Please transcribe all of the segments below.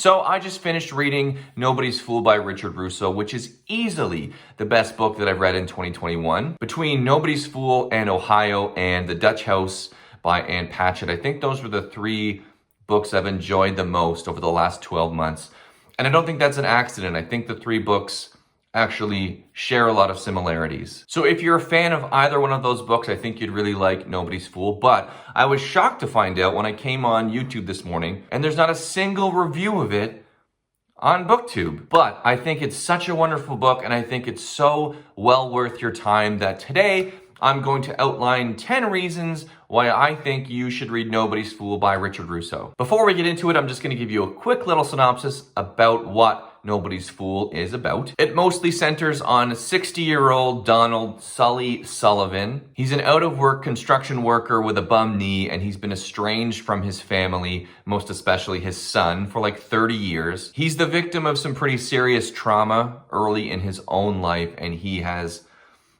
So I just finished reading Nobody's Fool by Richard Russo, which is easily the best book that I've read in 2021. Between Nobody's Fool and Ohio and The Dutch House by Ann Patchett, I think those were the three books I've enjoyed the most over the last 12 months. And I don't think that's an accident. I think the three books actually share a lot of similarities. So if you're a fan of either one of those books, I think you'd really like Nobody's Fool. But I was shocked to find out when I came on YouTube this morning, and there's not a single review of it on BookTube. But I think it's such a wonderful book, and I think it's so well worth your time that today I'm going to outline 10 reasons why I think you should read Nobody's Fool by Richard Russo. Before we get into it, I'm just going to give you a quick little synopsis about what Nobody's Fool is about. It mostly centers on 60-year-old Donald Sully Sullivan. He's an out-of-work construction worker with a bum knee, and he's been estranged from his family, most especially his son, for like 30 years. He's the victim of some pretty serious trauma early in his own life, and he has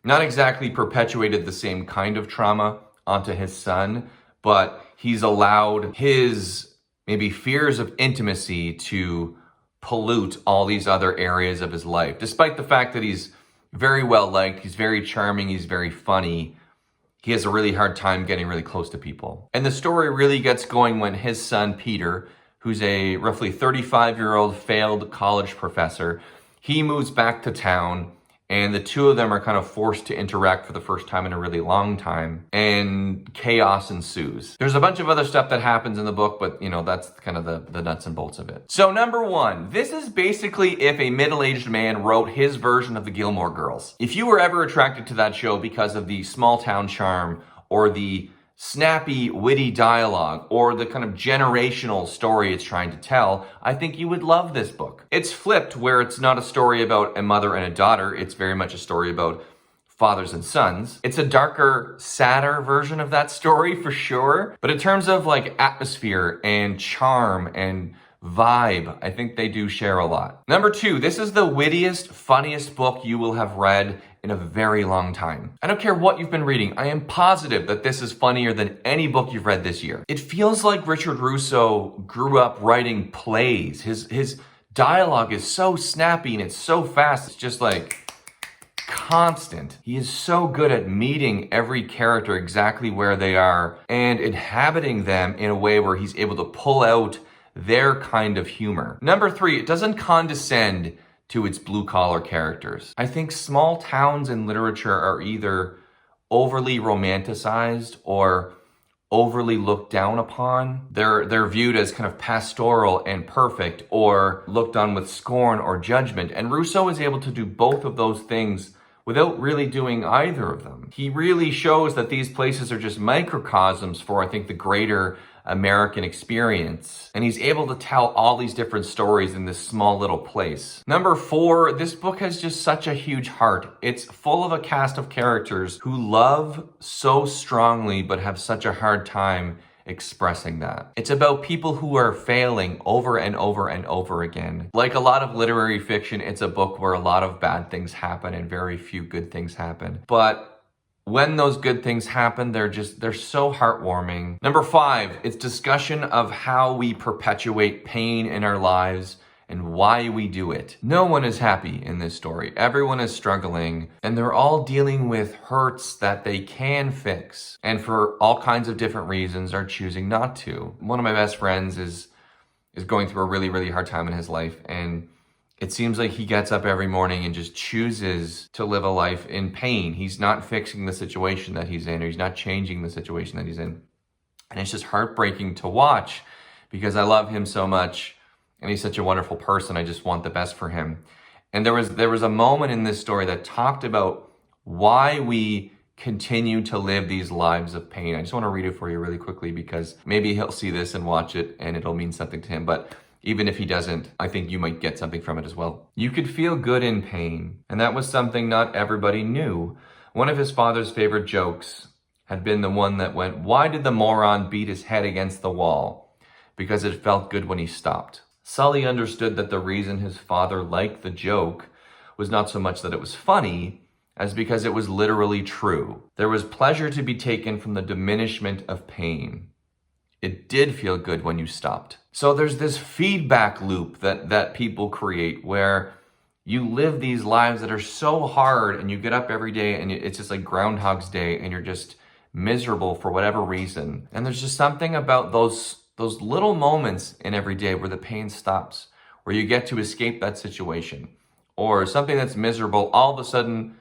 not exactly perpetuated the same kind of trauma onto his son, but he's allowed his maybe fears of intimacy to pollute all these other areas of his life. Despite the fact that he's very well liked, he's very charming, he's very funny, he has a really hard time getting really close to people. And the story really gets going when his son, Peter, who's a roughly 35-year-old failed college professor, he moves back to town, and the two of them are kind of forced to interact for the first time in a really long time, and chaos ensues. There's a bunch of other stuff that happens in the book, but that's kind of the nuts and bolts of it. So number one, this is basically if a middle-aged man wrote his version of the Gilmore Girls. If you were ever attracted to that show because of the small town charm or the snappy, witty dialogue, or the kind of generational story it's trying to tell, I think you would love this book. It's flipped where it's not a story about a mother and a daughter, it's very much a story about fathers and sons. It's a darker, sadder version of that story for sure, but in terms of like atmosphere and charm and vibe, I think they do share a lot. Number two, this is the wittiest, funniest book you will have read in a very long time. I don't care what you've been reading, I am positive that this is funnier than any book you've read this year. It feels like Richard Russo grew up writing plays. His dialogue is so snappy and it's so fast, it's just like constant. He is so good at meeting every character exactly where they are and inhabiting them in a way where he's able to pull out their kind of humor. Number three, it doesn't condescend to its blue-collar characters. I think small towns in literature are either overly romanticized or overly looked down upon. They're viewed as kind of pastoral and perfect, or looked on with scorn or judgment. And Russo is able to do both of those things without really doing either of them. He really shows that these places are just microcosms for, I think, the greater American experience. And he's able to tell all these different stories in this small little place. Number four, this book has just such a huge heart. It's full of a cast of characters who love so strongly but have such a hard time expressing that. It's about people who are failing over and over and over again. Like a lot of literary fiction, it's a book where a lot of bad things happen and very few good things happen. But when those good things happen, they're so heartwarming. Number five, it's discussion of how we perpetuate pain in our lives and why we do it. No one is happy in this story. Everyone is struggling, and they're all dealing with hurts that they can fix, and for all kinds of different reasons are choosing not to. One of my best friends is going through a really, really hard time in his life, and it seems like he gets up every morning and just chooses to live a life in pain. He's not fixing the situation that he's in, or he's not changing the situation that he's in. And it's just heartbreaking to watch because I love him so much and he's such a wonderful person. I just want the best for him. And there was a moment in this story that talked about why we continue to live these lives of pain. I just want to read it for you really quickly because maybe he'll see this and watch it and it'll mean something to him. But even if he doesn't, I think you might get something from it as well. You could feel good in pain, and that was something not everybody knew. One of his father's favorite jokes had been the one that went, "Why did the moron beat his head against the wall? Because it felt good when he stopped." Sully understood that the reason his father liked the joke was not so much that it was funny, as because it was literally true. There was pleasure to be taken from the diminishment of pain. it did feel good when you stopped. So there's this feedback loop that people create where you live these lives that are so hard and you get up every day and it's just like Groundhog's Day and you're just miserable for whatever reason. And there's just something about those little moments in every day where the pain stops, where you get to escape that situation, or something that's miserable all of a sudden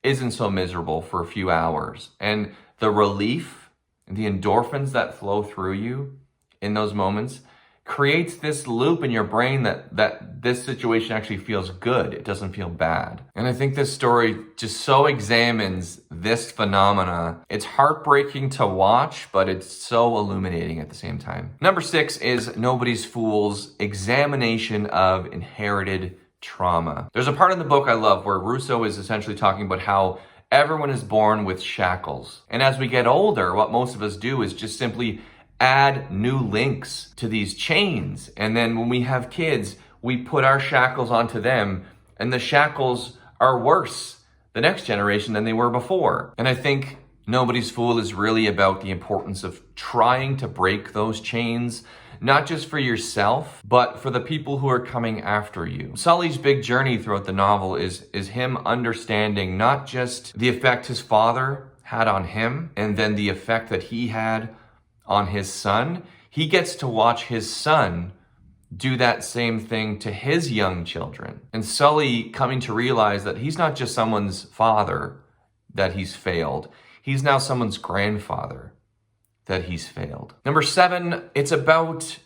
isn't so miserable for a few hours. And the relief, the endorphins that flow through you in those moments creates this loop in your brain that this situation actually feels good. It doesn't feel bad. And I think this story just so examines this phenomena. It's heartbreaking to watch, but it's so illuminating at the same time. Number 6 is Nobody's Fool's Examination of Inherited Trauma. There's a part in the book I love where Russo is essentially talking about how everyone is born with shackles. And as we get older, what most of us do is just simply add new links to these chains. And then when we have kids, we put our shackles onto them, and the shackles are worse the next generation than they were before. And I think Nobody's Fool is really about the importance of trying to break those chains, not just for yourself, but for the people who are coming after you. Sully's big journey throughout the novel is him understanding not just the effect his father had on him, and then the effect that he had on his son. He gets to watch his son do that same thing to his young children. And Sully coming to realize that he's not just someone's father that he's failed. He's now someone's grandfather that he's failed. Number 7, it's about,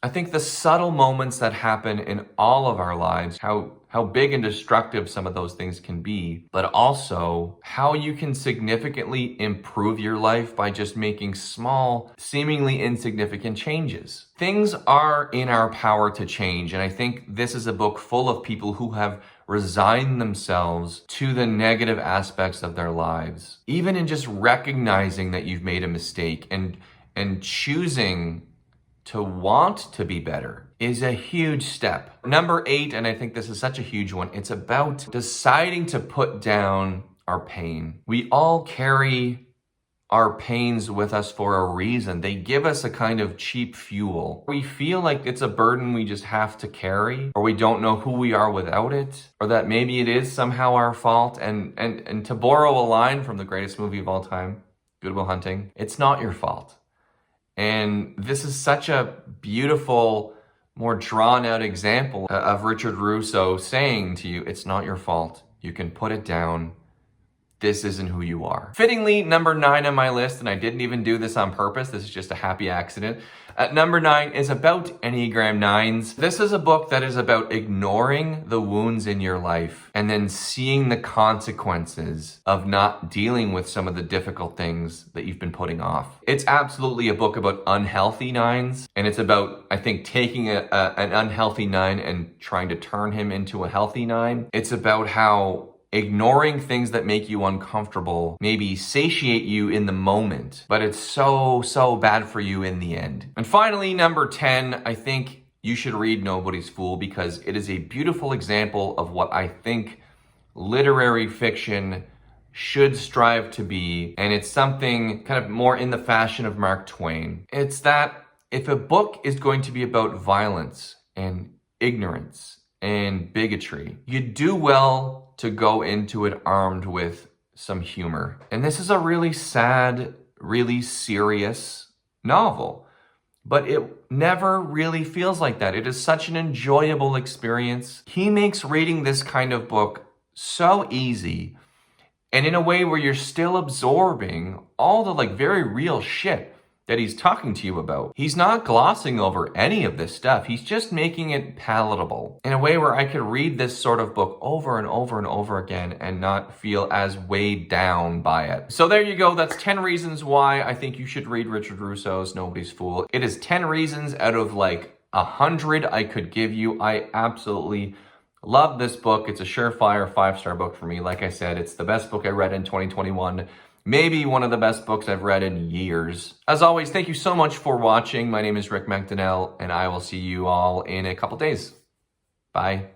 I think, the subtle moments that happen in all of our lives, how big and destructive some of those things can be, but also how you can significantly improve your life by just making small, seemingly insignificant changes. Things are in our power to change, and I think this is a book full of people who have resigned themselves to the negative aspects of their lives. Even in just recognizing that you've made a mistake and choosing to want to be better is a huge step. Number 8, and I think this is such a huge one, it's about deciding to put down our pain. We all carry our pains with us for a reason. They give us a kind of cheap fuel. We feel like it's a burden we just have to carry, or we don't know who we are without it, or that maybe it is somehow our fault. And to borrow a line from the greatest movie of all time, Good Will Hunting, it's not your fault. And this is such a beautiful, more drawn out example of Richard Russo saying to you, it's not your fault. You can put it down. This isn't who you are. Fittingly, number 9 on my list, and I didn't even do this on purpose, this is just a happy accident. Number 9 is about Enneagram 9s. This is a book that is about ignoring the wounds in your life and then seeing the consequences of not dealing with some of the difficult things that you've been putting off. It's absolutely a book about unhealthy 9s, and it's about, I think, taking an unhealthy 9 and trying to turn him into a healthy 9. It's about how ignoring things that make you uncomfortable maybe satiate you in the moment, but it's so bad for you in the end. And finally, number 10, I think you should read Nobody's Fool because it is a beautiful example of what I think literary fiction should strive to be. And it's something kind of more in the fashion of Mark Twain. It's that if a book is going to be about violence and ignorance and bigotry, you do well to go into it armed with some humor. And this is a really sad, really serious novel, but it never really feels like that. It is such an enjoyable experience. He makes reading this kind of book so easy and in a way where you're still absorbing all the very real shit that he's talking to you about. He's not glossing over any of this stuff. He's just making it palatable in a way where I could read this sort of book over and over and over again and not feel as weighed down by it. So there you go. That's 10 reasons why I think you should read Richard Russo's Nobody's Fool. It is 10 reasons out of 100 I could give you. I absolutely love this book. It's a surefire 5-star book for me. Like I said, it's the best book I read in 2021. Maybe one of the best books I've read in years. As always, thank you so much for watching. My name is Rick McDonnell, and I will see you all in a couple days. Bye.